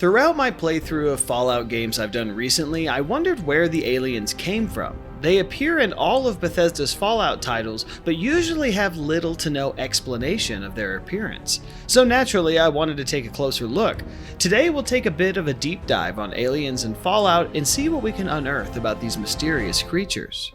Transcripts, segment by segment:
Throughout my playthrough of Fallout games I've done recently, I wondered where the aliens came from. They appear in all of Bethesda's Fallout titles, but usually have little to no explanation of their appearance. So naturally, I wanted to take a closer look. Today we'll take a bit of a deep dive on aliens in Fallout and see what we can unearth about these mysterious creatures.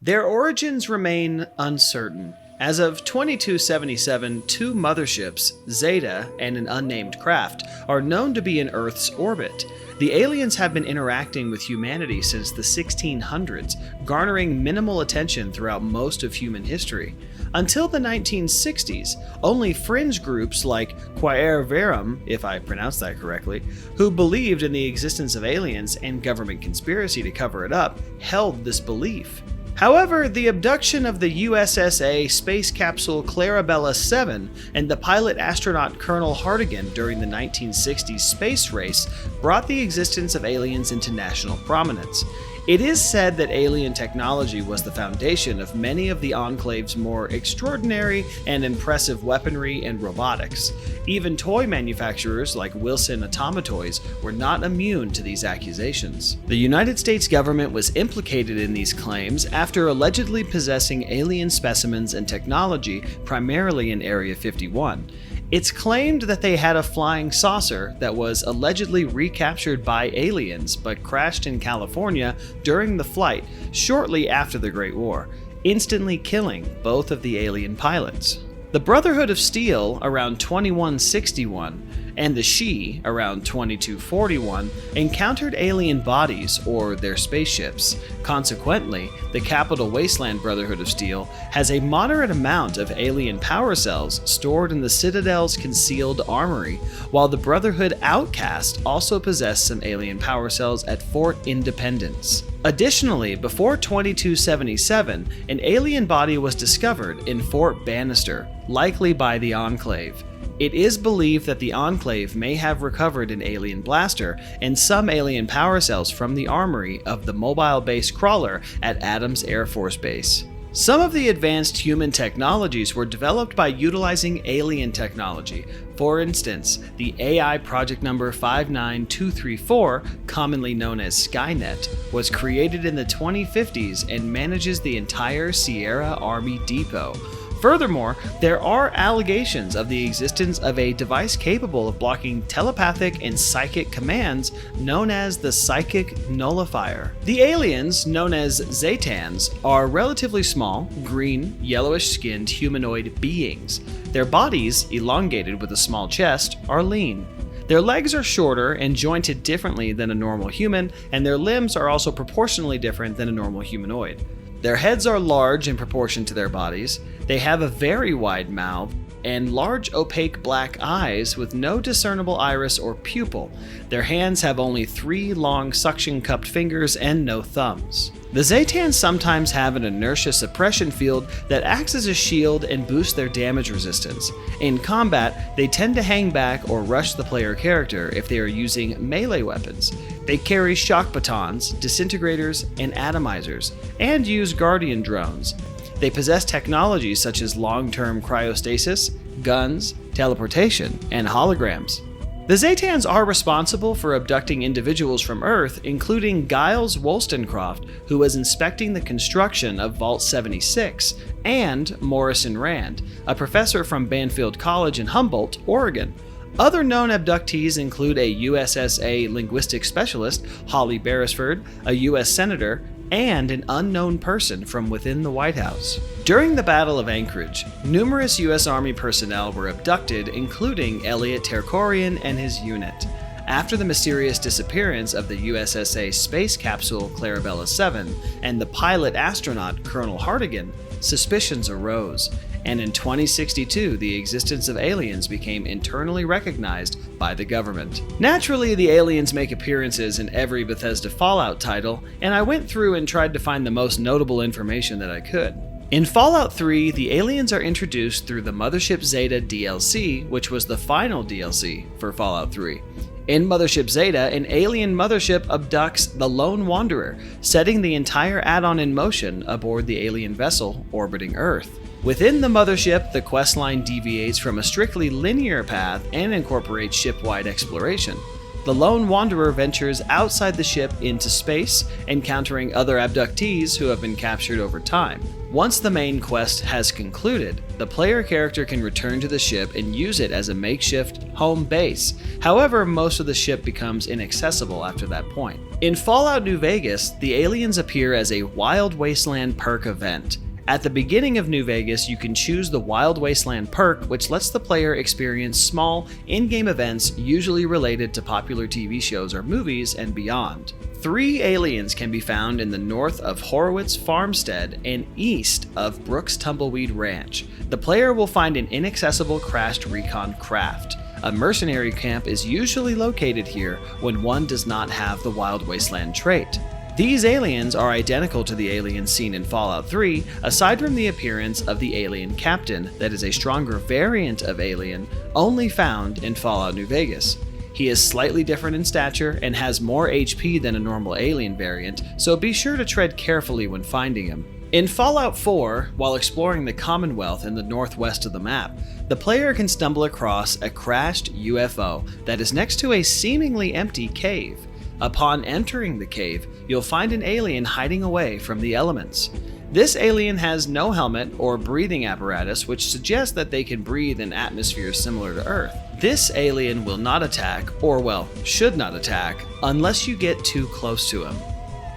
Their origins remain uncertain. As of 2277, two motherships, Zeta and an unnamed craft, are known to be in Earth's orbit. The aliens have been interacting with humanity since the 1600s, garnering minimal attention throughout most of human history. Until the 1960s, only fringe groups like Quaer Verum, if I pronounced that correctly, who believed in the existence of aliens and government conspiracy to cover it up, held this belief. However, the abduction of the USSA space capsule Clarabella 7 and the pilot astronaut Colonel Hartigan during the 1960s space race brought the existence of aliens into national prominence. It is said that alien technology was the foundation of many of the Enclave's more extraordinary and impressive weaponry and robotics. Even toy manufacturers like Wilson Automatoys were not immune to these accusations. The United States government was implicated in these claims after allegedly possessing alien specimens and technology primarily in Area 51. It's claimed that they had a flying saucer that was allegedly recaptured by aliens but crashed in California during the flight shortly after the Great War, instantly killing both of the alien pilots. The Brotherhood of Steel around 2161 and the She around 2241 encountered alien bodies or their spaceships. Consequently, the capital Wasteland Brotherhood of Steel has a moderate amount of alien power cells stored in the Citadel's concealed armory, while the Brotherhood Outcast also possessed some alien power cells at Fort Independence. Additionally, before 2277, an alien body was discovered in Fort Bannister, likely by the Enclave. It is believed that the Enclave may have recovered an alien blaster and some alien power cells from the armory of the mobile base crawler at Adams Air Force Base. Some of the advanced human technologies were developed by utilizing alien technology. For instance, the AI project number 59234, commonly known as Skynet, was created in the 2050s and manages the entire Sierra Army Depot. Furthermore, there are allegations of the existence of a device capable of blocking telepathic and psychic commands known as the Psychic Nullifier. The aliens, known as Zetans, are relatively small, green, yellowish-skinned humanoid beings. Their bodies, elongated with a small chest, are lean. Their legs are shorter and jointed differently than a normal human, and their limbs are also proportionally different than a normal humanoid. Their heads are large in proportion to their bodies. They have a very wide mouth and large opaque black eyes with no discernible iris or pupil. Their hands have only 3 long suction-cupped fingers and no thumbs. The Zetans sometimes have an inertia suppression field that acts as a shield and boosts their damage resistance. In combat, they tend to hang back or rush the player character if they are using melee weapons. They carry shock batons, disintegrators, and atomizers, and use guardian drones. They possess technologies such as long-term cryostasis, guns, teleportation, and holograms. The Zetans are responsible for abducting individuals from Earth, including Giles Wollstonecraft, who was inspecting the construction of Vault 76, and Morrison Rand, a professor from Banfield College in Humboldt, Oregon. Other known abductees include a USSA linguistic specialist, Holly Beresford, a U.S. senator, and an unknown person from within the White House. During the Battle of Anchorage, numerous U.S. Army personnel were abducted, including Elliot Terkorian and his unit. After the mysterious disappearance of the USSA space capsule Clarabella 7 and the pilot astronaut Colonel Hartigan, suspicions arose, and in 2062 the existence of aliens became internally recognized by the government. Naturally, the aliens make appearances in every Bethesda Fallout title, and I went through and tried to find the most notable information that I could. In Fallout 3, the aliens are introduced through the Mothership Zeta DLC, which was the final DLC for Fallout 3. In Mothership Zeta, an alien mothership abducts the Lone Wanderer, setting the entire add-on in motion aboard the alien vessel orbiting Earth. Within the mothership, the questline deviates from a strictly linear path and incorporates ship-wide exploration. The Lone Wanderer ventures outside the ship into space, encountering other abductees who have been captured over time. Once the main quest has concluded, the player character can return to the ship and use it as a makeshift home base. However, most of the ship becomes inaccessible after that point. In Fallout New Vegas, the aliens appear as a Wild Wasteland perk event. At the beginning of New Vegas, you can choose the Wild Wasteland perk, which lets the player experience small, in-game events usually related to popular TV shows or movies and beyond. 3 aliens can be found in the north of Horowitz Farmstead and east of Brooks Tumbleweed Ranch. The player will find an inaccessible crashed recon craft. A mercenary camp is usually located here when one does not have the Wild Wasteland trait. These aliens are identical to the aliens seen in Fallout 3, aside from the appearance of the alien captain that is a stronger variant of alien only found in Fallout New Vegas. He is slightly different in stature and has more HP than a normal alien variant, so be sure to tread carefully when finding him. In Fallout 4, while exploring the Commonwealth in the northwest of the map, the player can stumble across a crashed UFO that is next to a seemingly empty cave. Upon entering the cave, you'll find an alien hiding away from the elements. This alien has no helmet or breathing apparatus, which suggests that they can breathe in atmospheres similar to Earth. This alien will not attack, or well, should not attack, unless you get too close to him.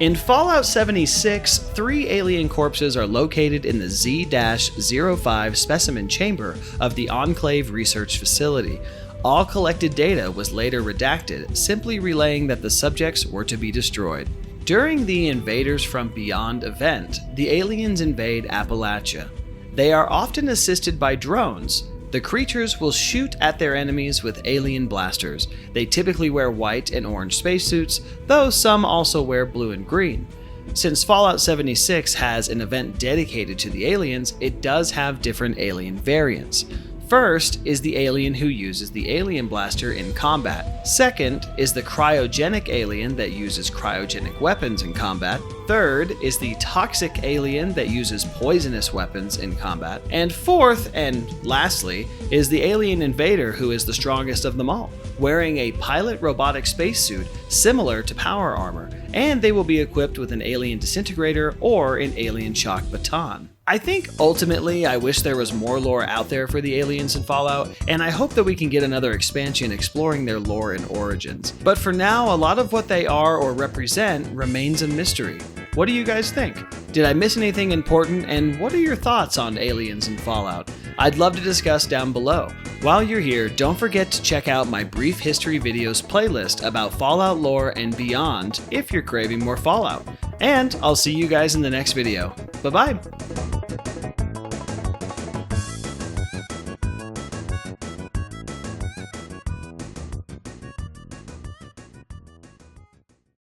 In Fallout 76, 3 alien corpses are located in the Z-05 specimen chamber of the Enclave Research Facility. All collected data was later redacted, simply relaying that the subjects were to be destroyed. During the Invaders from Beyond event, the aliens invade Appalachia. They are often assisted by drones. The creatures will shoot at their enemies with alien blasters. They typically wear white and orange spacesuits, though some also wear blue and green. Since Fallout 76 has an event dedicated to the aliens, it does have different alien variants. First is the alien who uses the alien blaster in combat. Second is the cryogenic alien that uses cryogenic weapons in combat. Third is the toxic alien that uses poisonous weapons in combat. And fourth, and lastly, is the alien invader who is the strongest of them all, wearing a pilot robotic spacesuit similar to power armor, and they will be equipped with an alien disintegrator or an alien shock baton. I think ultimately I wish there was more lore out there for the aliens in Fallout, and I hope that we can get another expansion exploring their lore and origins. But for now, a lot of what they are or represent remains a mystery. What do you guys think? Did I miss anything important, and what are your thoughts on aliens in Fallout? I'd love to discuss down below. While you're here, don't forget to check out my Brief History Videos playlist about Fallout lore and beyond if you're craving more Fallout. And I'll see you guys in the next video. Bye-bye!